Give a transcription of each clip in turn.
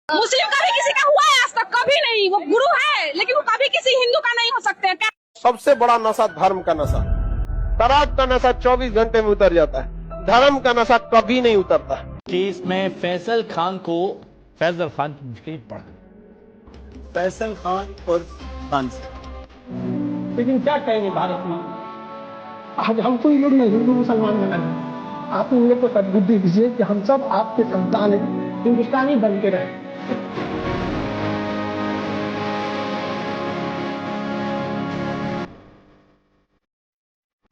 मुस्लिम का भी किसी का हुआ है आज तक? कभी नहीं। वो गुरु है लेकिन वो कभी किसी हिंदू का नहीं हो सकते हैं। सबसे बड़ा नशा धर्म का नशा। शराब का नशा 24 घंटे में उतर जाता है, धर्म का नशा कभी नहीं उतरता। केस में फैसल खान को फैजल खान की मुश्किल पड़ फैसल खान और खान से। लेकिन क्या कहेंगे भारत में? आज हमको ये लोग नहीं हिंदू मुसलमान में नहीं, आप इन लोग को सद्बुद्धि दीजिए कि हम सब आपके संतान हैं, हिंदुस्तानी बन के रहे।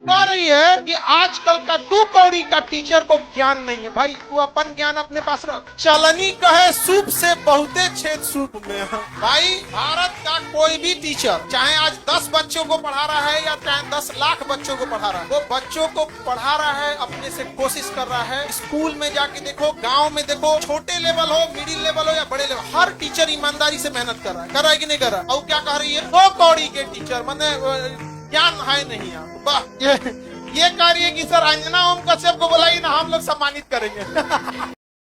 रही है कि आजकल का 2 कौड़ी का टीचर को ज्ञान नहीं है। भाई तू अपन ज्ञान अपने पास रख। चलनी कहे सूप से बहुते छेद सूप में है। भाई भारत का कोई भी टीचर चाहे आज 10 बच्चों को पढ़ा रहा है या चाहे 10 लाख बच्चों को पढ़ा रहा है, वो बच्चों को पढ़ा रहा है, अपने से कोशिश कर रहा है। स्कूल में जाके देखो, गाँव में देखो, छोटे लेवल हो, मिडिल लेवल हो या बड़े लेवल, हर टीचर ईमानदारी से मेहनत कर रहा है कि नहीं कर रहा है? और क्या कह रही है 2 कौड़ी के टीचर, मैंने ज्ञान है नहीं है। वाह, ये कार्य की सर अंजना ओम कश्यप को बुलाइए ना, हम लोग सम्मानित करेंगे।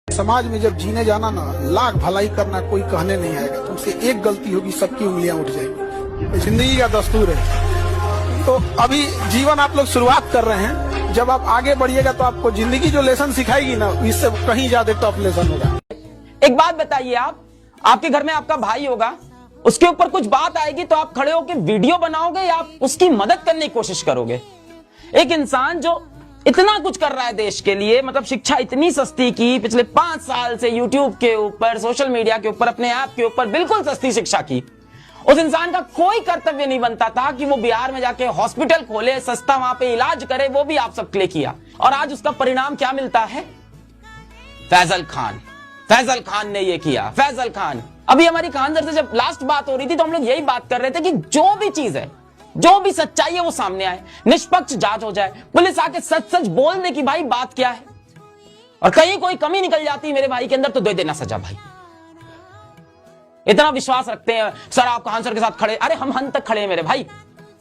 समाज में जब जीने जाना ना, लाख भलाई करना कोई कहने नहीं आएगा। तुमसे एक गलती होगी, सबकी उंगलियां उठ जाएंगी। जिंदगी का दस्तूर है। तो अभी जीवन आप लोग शुरुआत कर रहे हैं, जब आप आगे बढ़िएगा तो आपको जिंदगी जो लेसन सिखाएगी ना, इससे कहीं ज्यादा टफ लेसन होगा। एक बात बताइए, आपके घर में आपका भाई होगा, उसके ऊपर कुछ बात आएगी तो आप खड़े होकर वीडियो बनाओगे या आप उसकी मदद करने की कोशिश करोगे? एक इंसान जो इतना कुछ कर रहा है देश के लिए, मतलब शिक्षा इतनी सस्ती की, पिछले 5 साल से यूट्यूब के ऊपर, सोशल मीडिया के ऊपर, अपने ऐप के ऊपर बिल्कुल सस्ती शिक्षा की, उस इंसान का कोई कर्तव्य नहीं बनता था कि वो बिहार में जाके हॉस्पिटल खोले, सस्ता वहां पे इलाज करे। वो भी आप सबके लिए किया और आज उसका परिणाम क्या मिलता है? फैजल खान ने ये किया। फैजल खान, अभी हमारी खानसर से जब लास्ट बात हो रही थी तो हम लोग यही बात कर रहे थे कि जो भी चीज है, जो भी सच्चाई है वो सामने आए, निष्पक्ष जांच हो जाए, पुलिस आके सच सच बोल दे कि भाई बात क्या है, और कहीं कोई कमी निकल जाती है मेरे भाई के अंदर तो दे देना सजा। भाई इतना विश्वास रखते हैं सर आप खानसर के साथ खड़े। अरे हम अंत तक खड़े हैं मेरे भाई,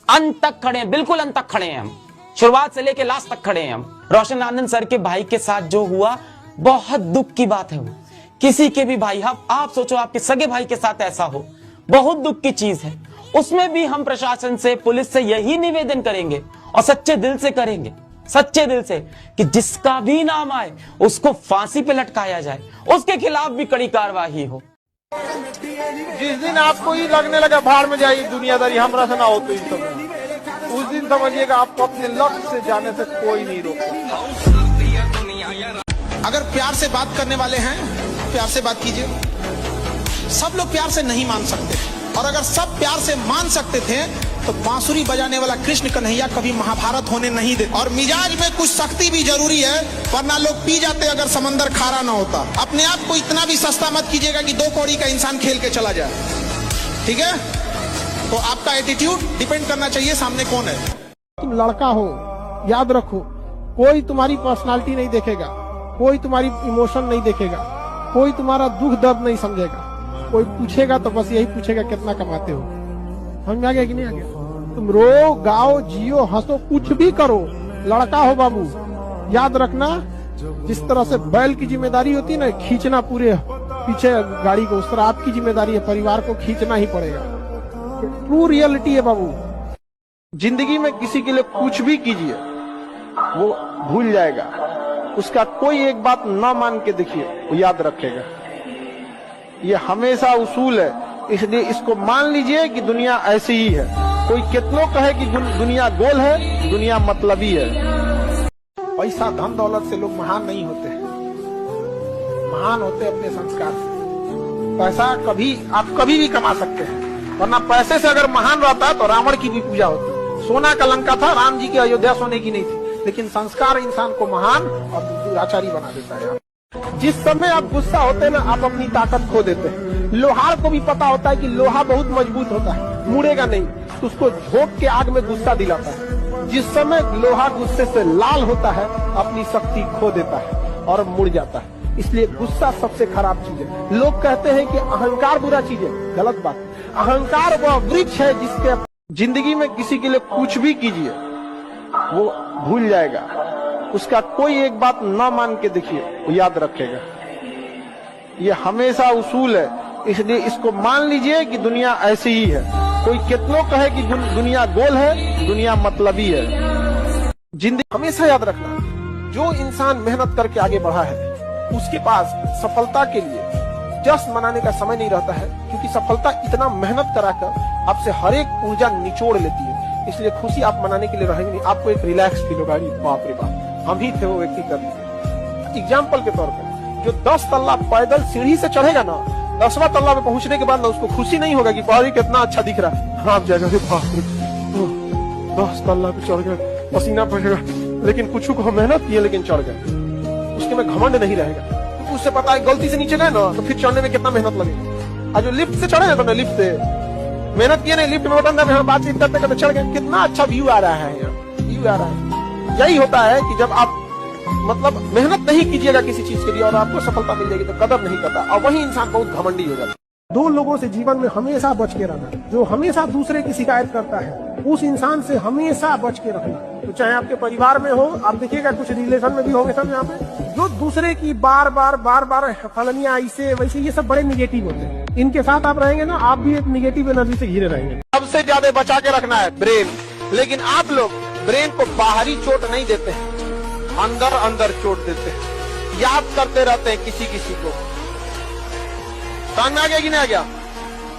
अंत तक खड़े हैं, बिल्कुल अंत तक खड़े हैं हम, शुरुआत से लेके लास्ट तक खड़े हैं हम। रोशन आनंद सर के भाई के साथ जो हुआ, बहुत दुख की बात है वो। किसी के भी भाई, आप सोचो आपके सगे भाई के साथ ऐसा हो, बहुत दुख की चीज है। उसमें भी हम प्रशासन से, पुलिस से यही निवेदन करेंगे और सच्चे दिल से करेंगे, सच्चे दिल से, कि जिसका भी नाम आए उसको फांसी पे लटकाया जाए, उसके खिलाफ भी कड़ी कार्रवाई हो। जिस दिन आपको ही लगने लगा भाड़ में जाइए दुनियादारी हमरा से ना हो तो उस दिन समझिएगा आपको अपने लक्ष्य से जाने से कोई नहीं रोकता। अगर प्यार से बात करने वाले हैं, प्यार से बात कीजिए। सब लोग प्यार से नहीं मान सकते, और अगर सब प्यार से मान सकते थे तो बांसुरी बजाने वाला कृष्ण कन्हैया कभी महाभारत होने नहीं देते। और मिजाज में कुछ सख्ती भी जरूरी है, वरना लोग पी जाते अगर समंदर खारा ना होता। अपने आप को इतना भी सस्ता मत कीजिएगा कि 2 कौड़ी का इंसान खेल के चला जाए, ठीक है? तो आपका एटीट्यूड डिपेंड करना चाहिए सामने कौन है। तुम लड़का हो, याद रखो, कोई तुम्हारी पर्सनालिटी नहीं देखेगा, कोई तुम्हारी इमोशन नहीं देखेगा, कोई तुम्हारा दुख दर्द नहीं समझेगा। कोई पूछेगा तो बस यही पूछेगा कितना कमाते हो। समझ में आ गया कि नहीं आ गया? तुम रो, गाओ, जियो, हंसो, कुछ भी करो, लड़का हो बाबू। याद रखना, जिस तरह से बैल की जिम्मेदारी होती है ना, खींचना पूरे पीछे गाड़ी को, उस तरह आपकी जिम्मेदारी है, परिवार को खींचना ही पड़ेगा। ट्रू रियलिटी है बाबू। जिंदगी में किसी के लिए कुछ भी कीजिए, वो भूल जाएगा। उसका कोई एक बात ना मान के देखिए, वो याद रखेगा। ये हमेशा उसूल है, इसलिए इसको मान लीजिए कि दुनिया ऐसी ही है। कोई कितनों कहे कि दुनिया गोल है, दुनिया मतलबी है। पैसा धन दौलत से लोग महान नहीं होते हैं, महान होते अपने संस्कार से। पैसा आप कभी भी कमा सकते हैं, वरना पैसे से अगर महान रहता तो रावण की भी पूजा होती। सोना का लंका था, राम जी की अयोध्या सोने की नहीं थी, लेकिन संस्कार इंसान को महान और दुराचारी बना देता है। जिस समय आप गुस्सा होते हैं ना, आप अपनी ताकत खो देते हैं। लोहार को भी पता होता है कि लोहा बहुत मजबूत होता है, मुड़ेगा नहीं, तो उसको झोंक के आग में गुस्सा दिलाता है। जिस समय लोहा गुस्से से लाल होता है, अपनी शक्ति खो देता है और मुड़ जाता है। इसलिए गुस्सा सबसे खराब चीज है। लोग कहते हैं कि अहंकार बुरा चीज है, गलत बात। अहंकार वह वृक्ष है जिसके जिंदगी में किसी के लिए कुछ भी कीजिए, वो भूल जाएगा। उसका कोई एक बात ना मान के देखिए, वो याद रखेगा। ये हमेशा उसूल है, इसलिए इसको मान लीजिए कि दुनिया ऐसी ही है। कोई कितनों कहे कि दुनिया गोल है, दुनिया मतलबी है। जिंदगी हमेशा याद रखना, जो इंसान मेहनत करके आगे बढ़ा है उसके पास सफलता के लिए जश्न मनाने का समय नहीं रहता है, क्योंकि सफलता इतना मेहनत कराकर आपसे हर एक ऊर्जा निचोड़ लेती है। इसलिए खुशी आप मनाने के लिए रहेंगे नहीं, आपको एक रिलैक्स फील होगा। बाप रे बाप, हम ही थे वो व्यक्ति कर लीजिए। एग्जाम्पल के तौर पर जो 10 तल्ला पैदल सीढ़ी से चढ़ेगा ना, 10वां तल्ला पे पहुंचने के बाद ना उसको खुशी नहीं होगा कि बाहरी कितना अच्छा दिख रहा है। आप जाएगा 10 तल्ला पे चढ़ गए, पसीना पड़ेगा, लेकिन कुछ को मेहनत की है लेकिन चढ़ गए, उसके में घमंड नहीं रहेगा। उससे पता है गलती से नीचे गए ना तो फिर चढ़ने में कितना मेहनत लगेगा। आज जो लिफ्ट से चढ़े ना, लिफ्ट से मेहनत किए नहीं, लिफ्ट में बटन दबाए बातचीत करते करते चढ़ गए, कितना अच्छा व्यू आ रहा है, व्यू आ रहा है। यही होता है कि जब आप मतलब मेहनत नहीं कीजिएगा किसी चीज के लिए और आपको सफलता मिल जाएगी तो कदर नहीं करता, और वही इंसान बहुत घमंडी हो जाता है। दो लोगों से जीवन में हमेशा बच के रहना, जो हमेशा दूसरे की शिकायत करता है उस इंसान से हमेशा बच के रखना। तो चाहे आपके परिवार में हो, आप देखिएगा कुछ रिलेशन में भी होंगे सब यहाँ पे, जो दूसरे की बार बार फलनिया ऐसे वैसे, ये सब बड़े निगेटिव होते हैं। इनके साथ आप रहेंगे ना, आप भी एक निगेटिव एनर्जी से घिरे रहेंगे। सबसे ज्यादा बचा के रखना है ब्रेन, लेकिन आप लोग ब्रेन को बाहरी चोट नहीं देते हैं, अंदर अंदर चोट देते हैं, याद करते रहते हैं किसी किसी को। समझ में आ गया कि नहीं आ गया?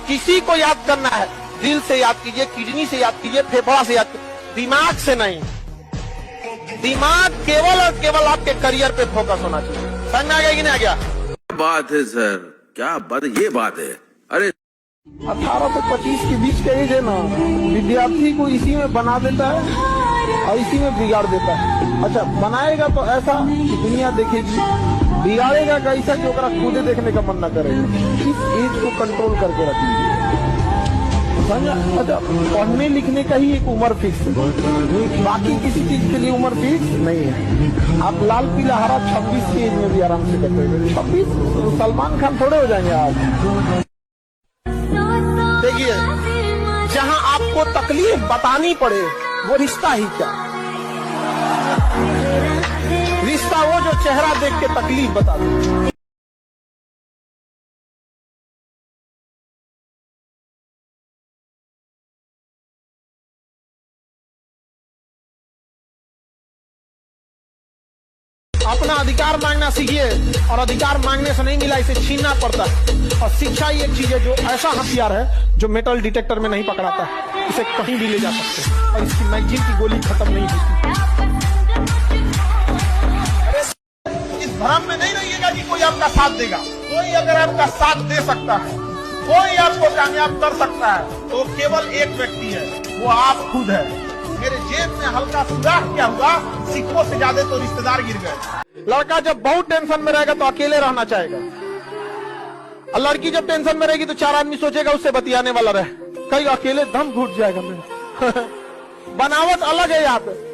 किसी को याद करना है, दिल से याद कीजिए, किडनी से याद कीजिए, फेफड़ा से याद कीजिए, दिमाग से नहीं। दिमाग केवल और केवल आपके करियर पे फोकस होना चाहिए। समझ में आ गया कि नहीं आ गया? बात है सर, क्या बात, ये बात है। अरे 18 से 25 के बीच का एज है ना, विद्यार्थी को इसी में बना देता है और इसी में बिगाड़ देता है। अच्छा, बनाएगा तो ऐसा कि दुनिया देखेगी, बिगाड़ेगा कैसा कि ओकरा खुदे देखने का मन न करेगा। इस एज को कंट्रोल करके रखिए। अच्छा, पढ़ने लिखने का ही एक उम्र फिक्स है, बाकी किसी चीज के लिए उम्र फिक्स नहीं है। आप लाल पीला हरा 26 के एज में भी आराम से करते हैं। 26 सलमान खान थोड़े हो जाएंगे आप। देखिए, जहां आपको तकलीफ बतानी पड़े वो रिश्ता ही क्या, रिश्ता वो जो चेहरा देख के तकलीफ बता दे। अपना अधिकार मांगना सीखिए, और अधिकार मांगने से नहीं मिला इसे छीनना पड़ता है। और शिक्षा ही एक चीज है जो ऐसा हथियार है जो मेटल डिटेक्टर में नहीं पकड़ाता है, इसे कहीं भी ले जा सकते हैं और इसकी मैगजीन की गोली खत्म नहीं होती। इस भ्रम में नहीं रहिएगा कि कोई आपका साथ देगा। कोई अगर आपका साथ दे सकता है, कोई आपको कामयाब कर सकता है, तो केवल एक व्यक्ति है, वो आप खुद है। मेरे जेब में हल्का सुराख क्या हुआ, सिक्कों से ज्यादा तो रिश्तेदार गिर गए। लड़का जब बहुत टेंशन में रहेगा तो अकेले रहना चाहेगा, और लड़की जब टेंशन में रहेगी तो 4 आदमी सोचेगा उससे बतियाने वाला रहे, कहीं अकेले दम घुट जाएगा मेरा। बनावट अलग है यहाँ पे।